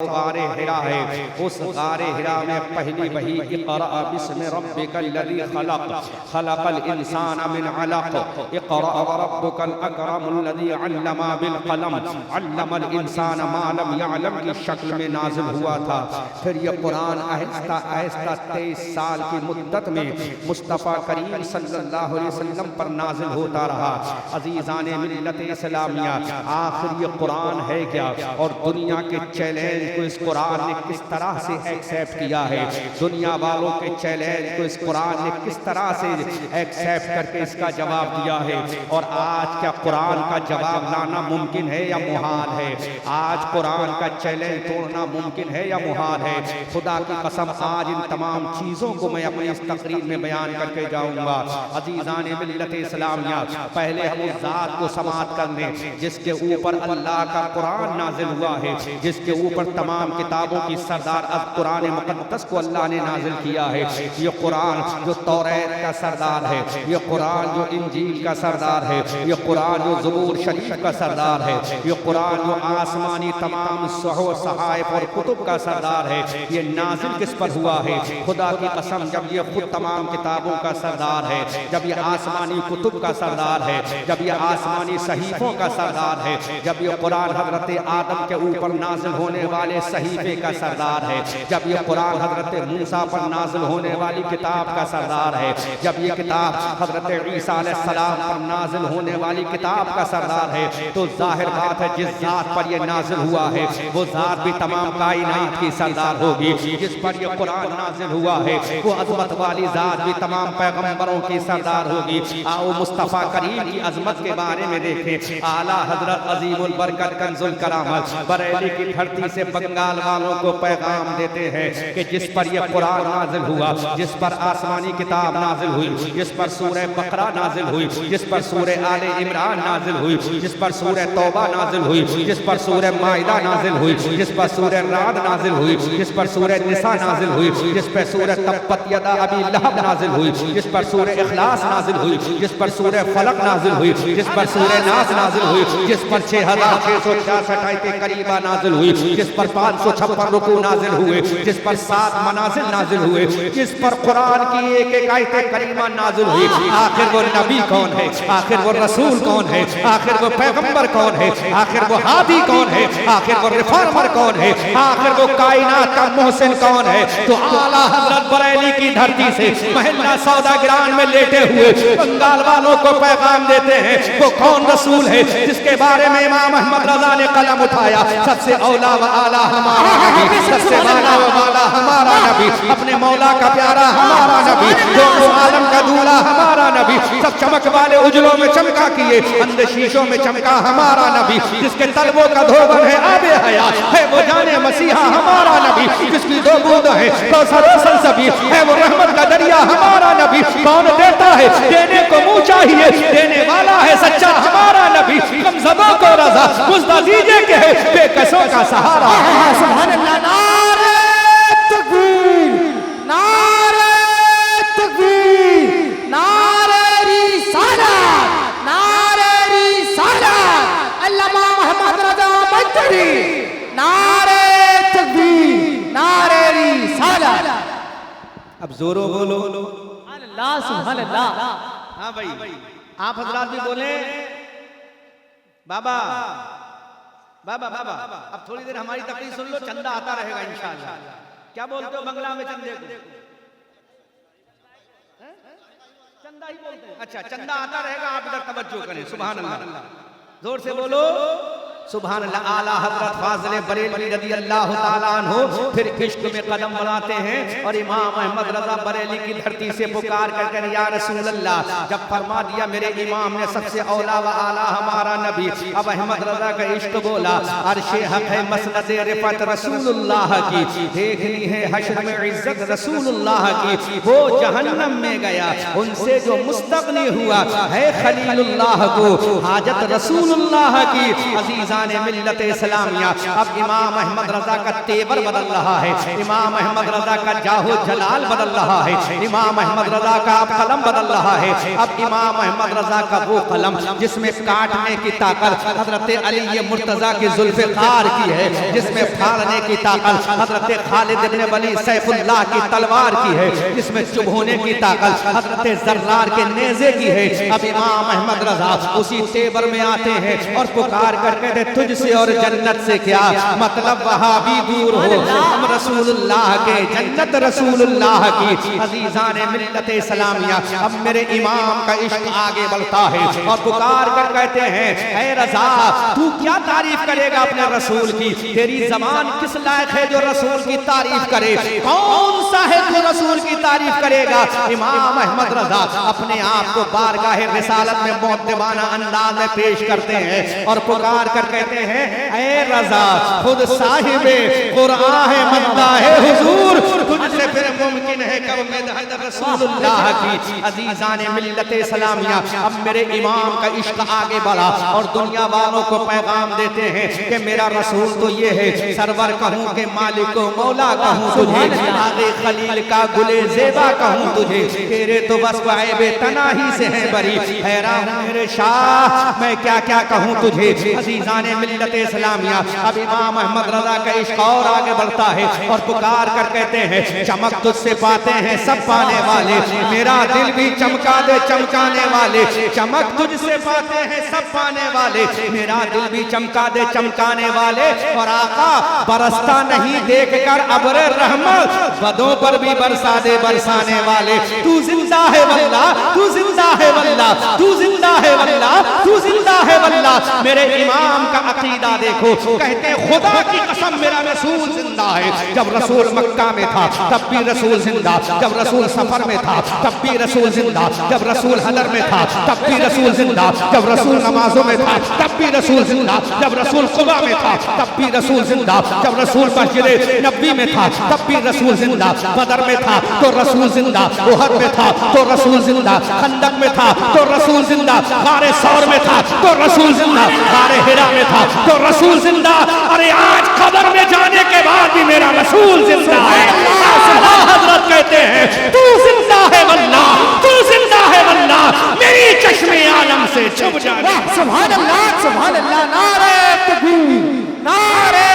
غار حرا ہے، اس غار حرا میں پہلی وحی اقرأ بسم ربک الذی خلق خلق الانسان من علق اقرأ وربک الاکرم الذی علم بالقلم علم الانسان ما لم يعلم کی شکل میں نازل ہوا تھا۔ پھر یہ قرآن آہستہ آہستہ 23 سال کی مدت میں مصطفیٰ کریم صلی اللہ علیہ وسلم پر نازل ہوتا رہا۔ عزیزان ملت اسلامیہ، آخر یہ قرآن ہے کیا اور دنیا کے چیلنج کو اس قرآن نے کس طرح سے ایکسیپٹ کیا ہے، دنیا والوں کے چیلنج کو اس قرآن نے کس طرح سے ایکسیپٹ کر کے اس کا جواب دیا ہے، اور آج کیا قرآن کا جواب لانا ممکن ہے یا محال ہے؟ آج قرآن کا چیلنج توڑنا ممکن ہے یا محال ہے؟ خدا کی قسم آج ان تمام چیزوں کو میں اپنی اس تقریر میں بیان کر کے جاؤں گا۔ عزیزان ملت اسلامیہ، پہلے ہم اس ذات کو سماعت کر لیں جس کے اوپر اللہ کا قرآن نازل ہوا ہے، جس کے اوپر تمام کتابوں کی سردار از قرآن مقدس کو اللہ نے نازل کیا ہے۔ یہ قرآن جو توریت کا سردار ہے، یہ قرآن جو انجیل کا سردار ہے، یہ قرآن جو زبور شریف کا سردار ہے، یہ قرآن جو آسمانی تمام صحائف اور کتب کا سردار ہے، یہ نازل کس پر ہوا ہے؟ خدا کی قسم جب یہ خود تمام کتابوں کا سردار ہے، جب یہ آسمانی کتب کا سردار ہے، جب یہ آسمانی صحیفوں کا سردار ہے، جب یہ قرآن حضرت آدم کے اوپر نازل ہونے والے صحیفے کا سردار ہے، جب یہ قرآن حضرت موسیٰ پر نازل ہونے والی کتاب کا سردار ہے، جب یہ کتاب حضرت عیسیٰ علیہ السلام پر نازل ہونے والی کتاب کا سردار ہے، تو ظاہر بات ہے جس ذات پر یہ نازل ہوا ہے وہ ذات بھی تمام کائنات کی سردار ہوگی۔ جس پر یہ قرآن نازل ہوا ہے وہ عظمت والی ذات بھی تمام پیغمبروں کی سردار ہوگی۔ آؤ مصطفیٰ کریم کی عظمت کے بارے میں دیکھیں۔ اعلیٰ حضرت عظیم البرکت کنز الکرامت بریلی کی دھرتی سے بنگال والوں کو پیغام دیتے ہیں کہ جس پر یہ قرآن نازل ہوا، جس پر آسمانی کتاب نازل ہوئی، جس پر سورہ بقرہ نازل ہوئی، جس پر سورہ آل عمران نازل ہوئی، جس پر سورہ توبہ نازل ہوئی، جس پر سورہ مائدہ نازل ہوئی، جس پر سورہ رعد نازل ہوئی، جس پر سورہ نساء نازل ہوئی، جس پر سورہ تبت یدا ابی لہب نازل ہوئی، جس پر سورہ اخلاص نازل ہوئی، جس پر سورہ فلق نازل ہوئی، جس پر سورہ ناس نازل ہوئی، جس پر 6666 آیت کریمہ نازل ہوئی، جس پر 556 رکوع نازل ہوئے، جس پر 7 منازل نازل ہوئے، جس پر قرآن کی ایک ایک آیت کریمہ نازل ہوئی۔ آخر وہ نبی کون ہے؟ آخر وہ رسول کون ہے؟ آخر وہ پیغمبر کون ہے؟ آخر وہ ہادی کون ہے؟ آخر وہ ریفارمر کون ہے؟ آخر وہ کائنات کا محسن کون ہے؟ تو اعلیٰ حضرت بریلی کی دھرتی سے محلہ سوداگران میں لیٹے ہوئے بنگال والوں کو پیغام دیتے ہیں وہ کون رسول ہے جس کے بارے میں امام احمد رضا نے قلم اٹھایا؟ سب سے اولا و اعلیٰ ہمارا نبی، سب سے والا و والا ہمارا نبی، اپنے مولا کا پیارا ہمارا نبی، دونوں عالم کا دولہ ہمارا نبی، سب چمک والے اجلوں میں چمکا کیے اندھے شیشوں میں چمکا ہمارا نبی، جس کے طلبوں کا دھوبن ہے آب حیات ہے وہ جان مسیحا ہمارا نبی، جس کی 2 بوند ہے کوثر و سلسبیل ہے وہ رحمت کا دریا ہمارا نبی، کون دیتا ہے دینے کو منہ چاہیے دینے والا ہے سچا ہمارا نبی، کم زبوں کو رضا مزدہ دیجئے کہ ہے بے کسوں کا سہارا۔ سبحان اللہ، نعرہ تکبیر، نعرہ تکبیر، نعرہ رسالت، نعرہ رسالت، علامہ محمد رضا منجری، نعرہ تکبیر، نعرہ رسالت۔ اب زورو بولو اللہ سبحان اللہ۔ ہاں بھائی آپ حضرات بھی بولیں بابا بابا بابا۔ اب تھوڑی دیر ہماری تقریر سن لو، چندہ آتا رہے گا انشاءاللہ۔ کیا بولتے ہو بنگلہ میں چندے کو؟ چندہ ہی بولتے ہیں؟ اچھا چندہ آتا رہے گا، آپ ادھر توجہ کریں۔ سبحان اللہ، زور سے بولو سبحان اللہ۔ اعلیٰ حضرت فاضل بریلوی رضی اللہ تعالیٰ عنہ پھر عشق میں قدم بڑھاتے ہیں اور امام احمد رضا بریلی کی دھرتی سے پکار کر کر یا رسول اللہ جب فرما دیا میرے امام نے سب سے اولا و اعلیٰ ہمارا نبی، اب احمد رضا کا عشق بولا عرش حق ہے مسند رفعت رسول اللہ کی، دیکھنی ہے حشر میں عزت رسول اللہ کی، وہ جہنم میں گیا ان سے جو مستغنی ہوا ہے خلیل اللہ کو، حاجت رسول اللہ کی۔ عزیزان عزیزان ملت اسلامیہ، اب امام احمد رضا کا تیور بدل رہا ہے، امام احمد رضا کا جاہ و جلال بدل رہا ہے، امام احمد رضا کا قلم بدل رہا ہے۔ اب امام احمد رضا کا وہ قلم جس میں کاٹنے کی طاقت حضرت علی مرتضیٰ کی ذوالفقار کی ہے، جس میں پھاڑنے کی طاقت حضرت خالد ابن ولی سیف اللہ کی تلوار کی ہے، جس میں چبھونے کی طاقت حضرت زرار کے نیزے کی ہے۔ اب امام احمد رضا اسی تیور میں آتے ہیں اور پکار کر کہتے تجھ سے اور جنت سے کیا مطلب، وہاں بھی دور ہو ہم رسول اللہ کے، جنت رسول اللہ کی۔ عزیزان ملت اسلامیہ، اب میرے امام کا عشق آگے بڑھتا ہے اور پکار کر کہتے ہیں اے رضا تو کیا تعریف کرے گا اپنے رسول کی، تیری زبان کس لائق ہے جو رسول کی تعریف کرے، کون سا ہے جو رسول کی تعریف کرے گا۔ امام احمد رضا اپنے آپ کو بارگاہ رسالت میں مؤدبانہ انداز میں پیش کرتے ہیں اور پکار کر کہتے ہیں اے رضا خود صاحب قرآن ہے مداح حضور، تجھ سے پھر ممکن ہے کب مدح رسول اللہ کی۔ عزیزان ملت اسلامیہ، اب میرے امام کا عشق آگے بڑھا اور دنیا والوں کو پیغام دیتے ہیں کہ میرا رسول تو یہ ہے، سرور کہوں کہ مالک و مولا کہوں تجھے، آغے خلیل کا گلے زیبا کہوں تجھے، تیرے تو بس عیب تناہی سے ہیں بری، حیران میرے شاہ میں کیا کیا کہوں تجھے۔ عزیزان ملت اسلامیہ، اب امام احمد رضا کا عشق اور آگے بڑھتا ہے اور پکار کر کہتے ہیں چمک تجھ سے پاتے ہیں سب پانے والے، میرا دل بھی چمکا دے چمکانے والے، چمک تجھ سے پاتے ہیں سب پانے والے، میرا دل بھی چمکا دے چمکانے والے، اور آقا برستا نہیں دیکھ کر ابر رحمت، بدوں پر بھی برسا دے برسانے والے، تو زندہ ہے واللہ تو زندہ ہے واللہ تو زندہ ہے واللہ تو زندہ ہے واللہ۔ میرے امام کا عقیدہ دیکھو، کہتے خدا کی قسم میرا رسول زندہ ہے، جب رسول مکہ میں تھا تب بھی رسول زندہ، جب رسول سفر میں تھا تب بھی رسول زندہ، جب رسول حضر میں تھا تب بھی رسول زندہ، جب رسول نمازوں میں تھا تب بھی رسول زندہ، جب رسول قبا میں تھا تب بھی رسول زندہ، جب رسول مسجد نبی میں تھا تب بھی رسول زندہ، بدر میں تھا تو رسول زندہ، احد میں تھا تو رسول زندہ، خندق میں تھا تو رسول زندہ، غار ثور میں تھا تو رسول زندہ، غار حرا میں تھا تو رسول زندہ، ارے آج قبر میں جانے کے بعد بھی میرا رسول زندہ ہے۔ حضرت کہتے ہیں تو زندہ ہے واللہ تو زندہ ہے واللہ، میری چشم عالم سے چھپ جانے۔ سبحان اللہ سبحان اللہ، نعرہ تکبیر نعرہ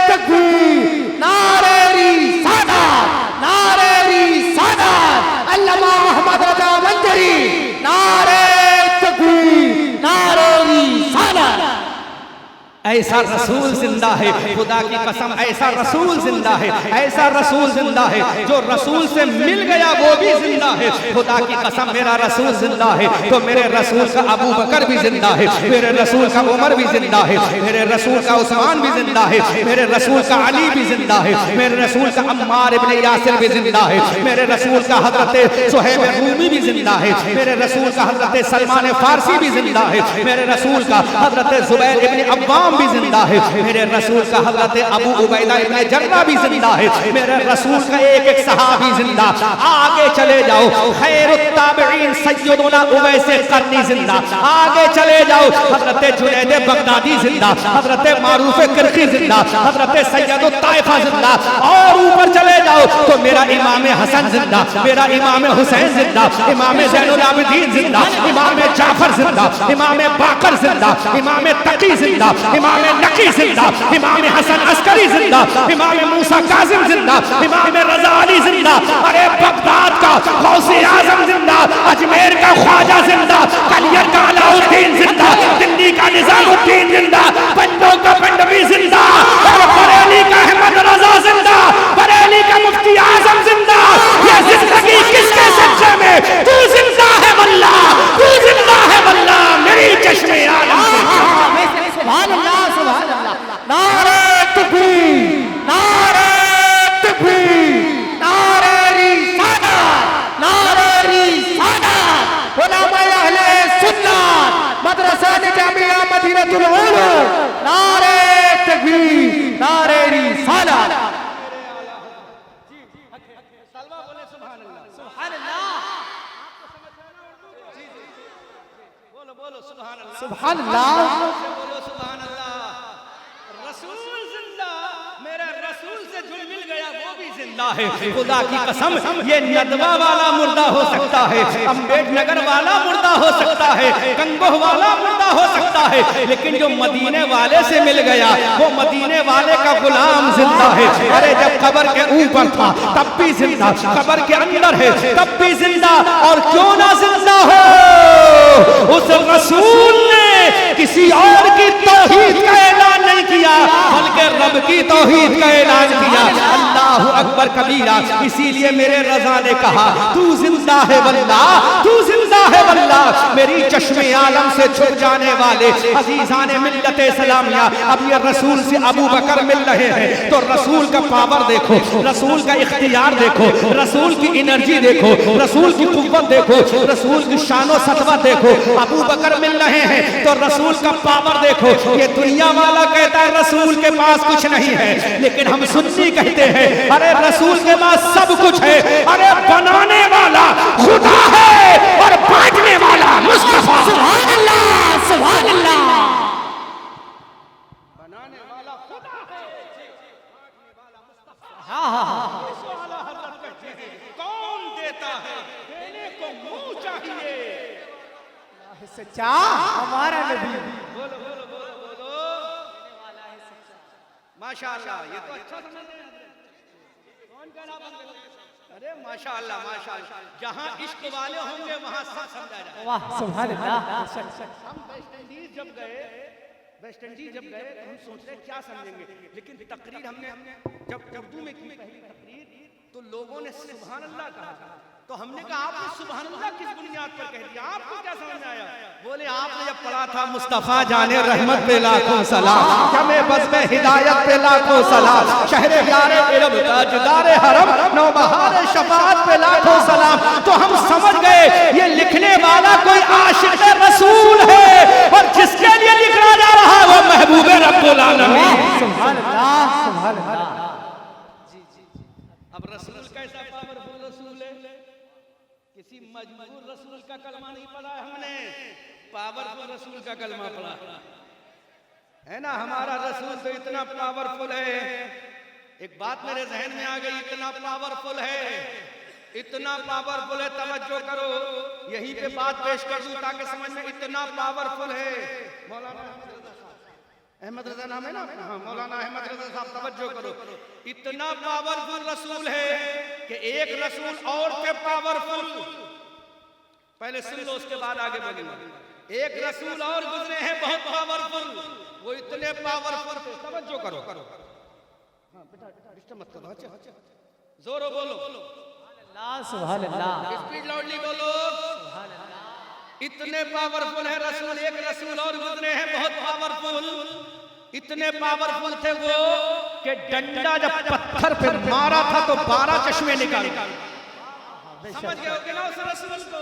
تکبیر نعرہ رسالت نعرہ رسالت، علامہ محمد رضا منظری، نعرہ تکبیر نعرہ رسالت۔ ایسا رسول زندہ ہے، خدا کی قسم ایسا رسول زندہ ہے، ایسا رسول زندہ ہے، جو رسول سے مل گیا وہ بھی زندہ ہے۔ خدا کی قسم میرا رسول زندہ ہے تو میرے رسول کا ابو بکر بھی زندہ ہے، میرے رسول کا عمر بھی زندہ ہے، میرے رسول کا عثمان بھی زندہ ہے، میرے رسول کا علی بھی زندہ ہے، میرے رسول کا عمار ابن یاسر بھی زندہ ہے، میرے رسول کا حضرت صہیب رومی بھی زندہ ہے، میرے رسول کا حضرت سلمان فارسی بھی زندہ ہے، میرے رسول کا حضرت زبیر ابن عوام بھی زندہ ہے، میرے رسول کا حضرت ابو عبیدہ ابن جرہ بھی زندہ ہے، میرے رسول کا ایک ایک صحابی زندہ۔ آگے چلے جاؤ، خیر التابعین سیدنا اویس قرنی زندہ، آگے چلے جاؤ، حضرت جنید بغدادی زندہ، حضرت معروف کرخی زندہ، حضرت سید الطائفہ زندہ، اور اوپر چلے جاؤ تو میرا امام حسن زندہ، میرا امام حسین زندہ، امام زین العابدین زندہ، امام جعفر زندہ، امام باقر زندہ، امام تقی زندہ، امام نقی زندہ، امام حسن عسکری زندہ، امام موسیٰ کاظم زندہ، امام رضا علی زندہ، ارے بغداد کا غوث اعظم زندہ، اجمیر کا خواجہ زندہ، کلیت کا علاء الدین زندہ، دلی کا نظام الدین زندہ، پنڈوں کا پنڈوی زندہ، اور بریلی کا احمد رضا زندہ، بریلی کا مفتی اعظم زندہ۔ یہ زندگی کس کے سچے میں؟ تو زندہ ہے واللہ تو زندہ ہے واللہ، میری چشم عالم سے۔ سبحان اللہ سبحان اللہ، نعرہ تکبیر نعرہ تکبیر نعرہ رسالت نعرہ رسالت، علماء اہل سنت مدرسہ جامعہ مدینہ العلوم، نعرہ تکبیر نعرہ رسالت۔ سبحان اللہ بولو سبحان اللہ۔ گل مل گیا وہ بھی زندہ ہے. خدا کی قسم یہ ندوہ والا مردہ ہو سکتا ہے, امبیڈ نگر والا مردہ ہو سکتا ہے, کنگوہ والا مردہ ہو سکتا ہے, لیکن جو مدینے والے سے مل گیا وہ مدینے والے کا غلام زندہ ہے. ارے جب قبر کے اوپر تھا تب بھی زندہ, قبر کے اندر ہے تب بھی زندہ, اور کیوں نہ زندہ ہو, اس رسول نے کسی اور کی توحید کا اعلان نہیں کیا بلکہ رب کی توحید کا اعلان کیا. اللہ اکبر کبیرہ. اسی لیے میرے رضا نے کہا تو زندہ ہے واللہ, تو زندہ ہے واللہ. میری چشم عالم سے چھپ جانے والے عزیزان ملت اسلامیہ, اب یہ رسول سے ابو بکر مل رہے ہیں تو رسول کا پاور دیکھو, رسول کا اختیار دیکھو, رسول کی انرجی دیکھو, رسول کی قوت دیکھو, رسول کی شان و سطوت دیکھو. ابو بکر مل رہے ہیں تو رسول کا پاور دیکھو. یہ دنیا والا کہتا ہے رسول کے پاس کچھ نہیں ہے, لیکن ہم سنی کہتے ہیں ارے رسول کے پاس سب کچھ ہے. ارے بنانے والا خدا ہے اور بانٹنے والا مصطفیٰ. سبحان اللہ, سبحان اللہ. بنانے والا خدا ہے, بانٹنے والا مصطفیٰ. ہاں ہاں ہاں. حضرت کہتے ہیں کون دیتا ہے, دینے کو منہ چاہیے. سچا ہمارا نبی. بولو بولو بولو بولو, ماشاءاللہ. یہ تو اچھا سمجھتے ہیں کون کہنا بند. ارے ماشاءاللہ ماشاءاللہ, جہاں عشق والے ہوں گے وہاں سب سمجھا جائے گا. واہ سبحان اللہ. ہم ویسٹ انڈیز جب گئے تو ہم سوچ رہے کیا سمجھیں گے, لیکن تقریر ہم نے جب اردو میں کی پہلی تقریر تو لوگوں نے سبحان اللہ کہا, تو ہم نے کہا آپ نے سبحان اللہ کس بنیاد پر کہہ دیا, آپ کو کیا سمجھ آیا؟ بولے آپ نے جب پڑھا تھا مصطفیٰ جانے رحمت پہ لاکھوں سلام, جمع بزم ہدایت پہ لاکھوں سلام, شہر یار علم تاجدار حرم نوبہار شفاعت پہ لاکھوں سلام, تو ہم سمجھ گئے یہ لکھنے والا کوئی عاشق رسول ہے, اور جس کے لیے لکھا جا رہا ہے وہ محبوب رب العالمین. سبحان اللہ, سبحان اللہ. اب رسول کیسا پاورفل رسول ہے, کسی مجبور رسول کا کلمہ نہیں پڑھا ہم نے, پاورفل رسول کا کلمہ پڑھا ہے نا. ہمارا رسول تو اتنا پاورفل ہے, ایک بات میرے ذہن میں آ گئی, اتنا پاورفل ہے, اتنا پاورفل ہے, توجہ کرو یہیں پہ بات پیش کر دوں تاکہ سمجھ میں, اتنا پاورفل ہے. مولانا احمد رضا نام ہے نا, مولانا احمد رضا صاحب توجہ کرو, اتنا پاورفل رسول ہے کہ ایک رسول اور پہ پاورفل, پہلے سن لو اس کے بعد آگے بڑھیں گے. ایک رسول اور گزرے ہیں بہت پاورفل, وہ اتنے پاورفل تھے, توجہ کرو. ہاں بیٹا ڈسٹرب مت کرو, اچھا زورو بولو, سبحان اللہ. اسپیڈ لاؤڈلی بولو. اتنے پاورفل ہے رسول, ایک رسول اور گزرے ہیں بہت پاورفل. اتنے پاورفل تھے وہ کہ ڈنڈا جب پتھر پہ مارا تھا تو 12 چشمے نکال. سمجھ گئے ہو کہ نا اس رسول کو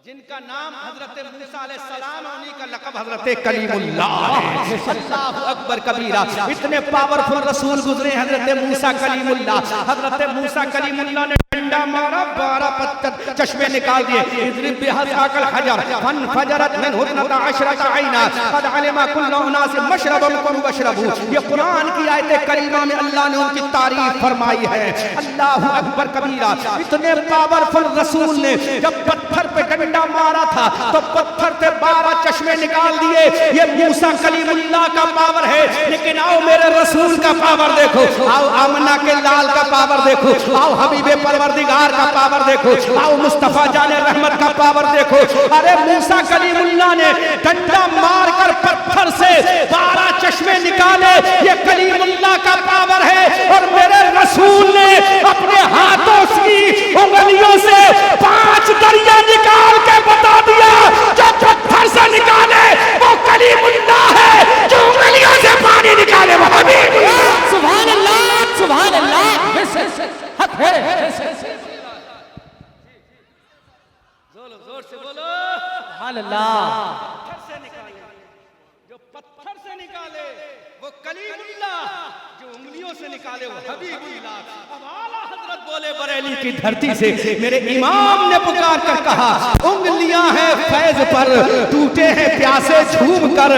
جن کا نام حضرت موسیٰ علیہ السلام, انہی کا لقب حضرت کلیم اللہ ہے. اللہ اکبر کبیرہ. اتنے پاورفل رسول گزرے حضرت موسیٰ کلیم اللہ. حضرت موسیٰ کلیم اللہ نے ڈنڈا مارا, 12 پتھر چشمے نکال دیے. اضرب بعصاک الحجر فانفجرت منہ 12 عینا قد علم کل اناس مشربهم واشربوا. یہ قرآن کی آیت کریمہ میں اللہ نے ان کی تعریف فرمائی ہے. اللہ اکبر کبیرہ. اتنے پاورفل رسول نے جب پتھر پہ ڈنڈا مارا تھا تو پتھر سے 12 چشمے نکال دیے. یہ موسیٰ کلیم اللہ کا پاور ہے, لیکن آؤ میرے رسول کا پاور دیکھو, آؤ آمنہ کے لال کا پاور دیکھو, آؤ حبیب پروردگار کا پاور دیکھو, آؤ مصطفیٰ جان رحمت کا پاور دیکھو. ارے موسیٰ کلیم اللہ نے ڈنڈا مار کر پتھر سے 12 چشمے نکالے, یہ کلیم اللہ کا پاور ہے. اور میرے رسول نے اپنے ہاتھوں کی انگلیوں سے 5 دریا نکال کے بتا دیا جو پتھر سے نکالے وہ کلیم اللہ ہے, جو انگلیوں سے پانی نکالے وہ حبیب اللہ. سبحان اللہ, سبحان اللہ. حق ہے. زور سے بولو. سبحان اللہ. پتھر سے نکالے, جو پتھر سے نکالے وہ کلیم اللہ, جو انگلیوں سے نکالے وہ حبیب اللہ. اب اعلیٰ حضرت بولے بریلی کی دھرتی سے میرے امام نے پکار کر کہا انگلیاں ہیں فیض پر ٹوٹے ہیں پیاسے جھوم کر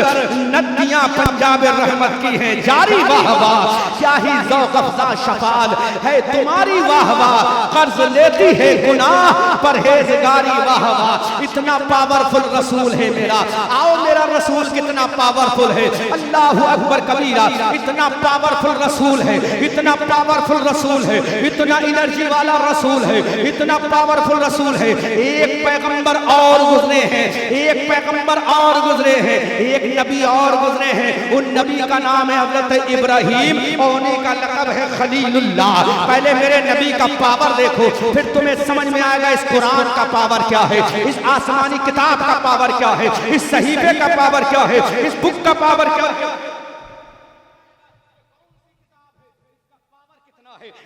ندیاں پنجاب رحمت کی ہیں جاری واہ واہ کیا ہی ذوق افزا شفال ہے تمہاری واہ واہ قرض لیتی ہے گناہ پرہیزگاری واہ واہ اتنا پاورفل رسول ہے میرا آؤ میرا رسول کتنا پاورفل ہے اللہ اکبر کبیرہ اتنا پاورفل رسول ہے اتنا پاورفل رسول ہے اتنا انرجی والا رسول ہے اتنا پاورفل رسول ہے ایک پیغمبر اور گزرے ہیں ایک پیغمبر اور گزرے ہیں ایک نبی اور گزرے ہیں ان نبی کا نام ہے حضرت ابراہیم اور انہی کا لقب ہے خلیل اللہ پہلے میرے نبی کا پاور دیکھو پھر تمہیں سمجھ میں آئے گا اس قرآن کا پاور کیا ہے اس آسمانی کتاب کا پاور کیا ہے اس صحیفے کا پاور کیا ہے اس بک کا پاور کیا ہے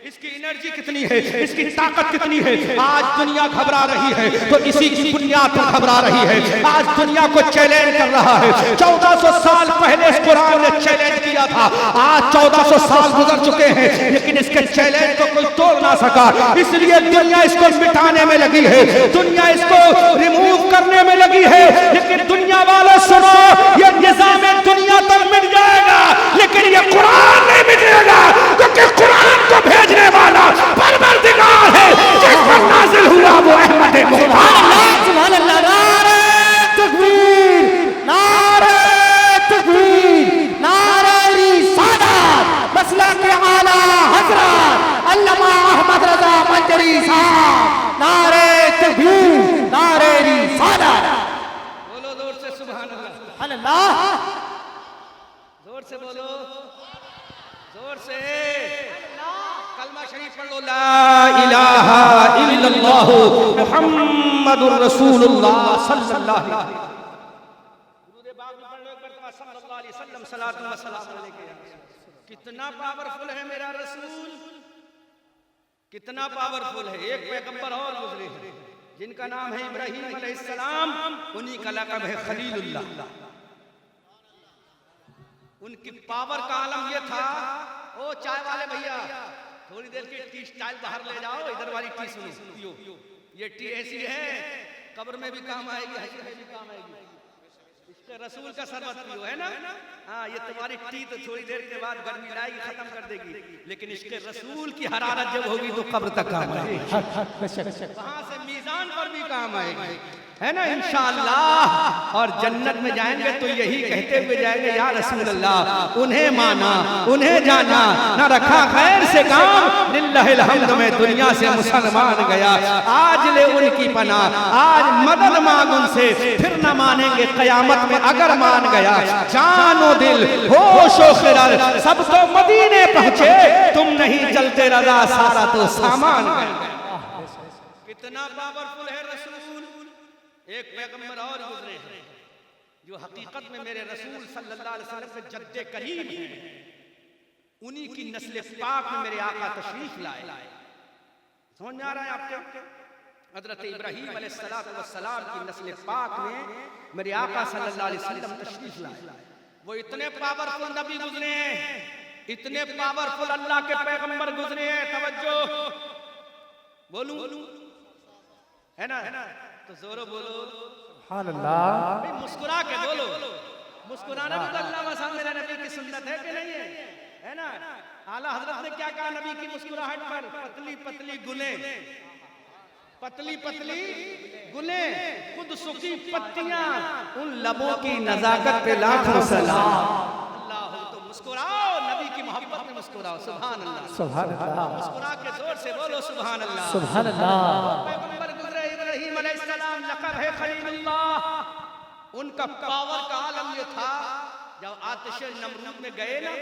اس کی انرجی کتنی ہے اس کی طاقت کتنی ہے آج دنیا گھبرا رہی ہے تو اسی کی بنیاد پر گھبرا رہی ہے آج دنیا کو چیلنج کر رہا ہے 1400 سال پہلے اس قرآن نے چیلنج کیا تھا آج 1400 سال گزر چکے ہیں لیکن اس کے چیلنج کو کوئی توڑ نہ سکا اس لیے دنیا اس کو مٹانے میں لگی ہے دنیا اس کو ریموو کرنے میں لگی ہے لیکن دنیا والے سنو یہ نظام دنیا تک مٹ جائے گا لیکن یہ قرآن نہیں مٹے گا کیونکہ قرآن کو بھیجنے والا پروردگار ہے جس پر نازل ہوا وہ احمد مصطفیٰ سبحان اللہ نعرہ تکبیر نعرہ تکبیر نعرہ رسالت مسلک اعلی حضرت علامہ احمد رضا منجری صاحب نعرہ تکبیر نعرہ رسالت بولو زور سے سبحان اللہ سبحان اللہ زور سے بولو زور سے کلمہ شریف پڑھ لو لا الہ الا اللہ محمد الرسول اللہ صلی اللہ علیہ وسلم درود پاک بھی پڑھ لو ایک مرتبہ صلی اللہ علیہ وسلم صلاۃ و سلام علیہ کتنا پاورفل ہے میرا رسول کتنا پاورفل ہے ایک پیغمبر اور گزرے ہیں جن کا نام ہے ابراہیم علیہ السلام انہی کا لقب ہے خلیل اللہ ان کی پاور کا عالم یہ تھا او چائے والے بھیا تھوڑی دیر کی ٹی سٹائل باہر لے جاؤ ادھر والی ٹی سنو یہ ٹی ایسی ہے قبر میں بھی کام آئے گی حشر میں بھی کام آئے گی اس کے رسول کا شربت پیو ہے نا ہاں یہ تمہاری ٹی تو تھوڑی دیر کے بعد گرمی لائے گی ختم کر دے گی لیکن اس کے رسول کی حرارت جب ہوگی تو قبر تک کام آئے گی وہاں سے میزان پر بھی کام آئے گی ہے نا انشاءاللہ اور جنت میں جائیں گے تو یہی کہتے ہوئے جائیں گے یا رسول اللہ انہیں مانا انہیں جانا نہ رکھا خیر سے کام للہ الحمد میں دنیا سے مسلمان گیا آج لے ان کی پناہ آج مدد مانگ ان سے پھر نہ مانیں گے قیامت میں اگر مان گیا جان و دل ہوش و خرد سب تو مدینے پہنچے تم نہیں چلتے رضا سارا تو سامان گیا کتنا پاورفل ہے رسول ایک پیغمبر اور گزرے ہیں جو حقیقت میں میرے رسول صلی اللہ علیہ وسلم کے جد کریم ہیں انہی کی نسل پاک میں میرے آقا تشریف لائے سمجھ میں آ رہا ہے آپ کے حضرت ابراہیم علیہ السلام کی نسل پاک میں میرے آقا صلی اللہ علیہ وسلم تشریف لائے وہ اتنے پاورفل نبی گزرے ہیں اتنے پاورفل اللہ کے پیغمبر گزرے ہیں توجہ بولوں ہے نا تو زورو بولو سبحان اللہ مسکرا کے بولو مسکرانا بھی اللہ وسلم میرے نبی کی سنت ہے کہ نہیں ہے نا اعلیٰ حضرت نے کیا کہا نبی کی مسکراہٹ پر پتلی پتلی گلیں خود سکی پتیاں ان لبوں کی نزاکت پہ لاکھوں سلام اللہ تو مسکراؤ نبی کی محبت میں مسکراؤ سبحان اللہ سبحان اللہ مسکرا کے زور سے بولو سبحان اللہ سبحان اللہ پیغمبر گزرے ابراہیم علیہ السلام لقب ہے خلیل اللہ ان کا پاور کا عالم یہ تھا جب آتش نمرود میں گئے نا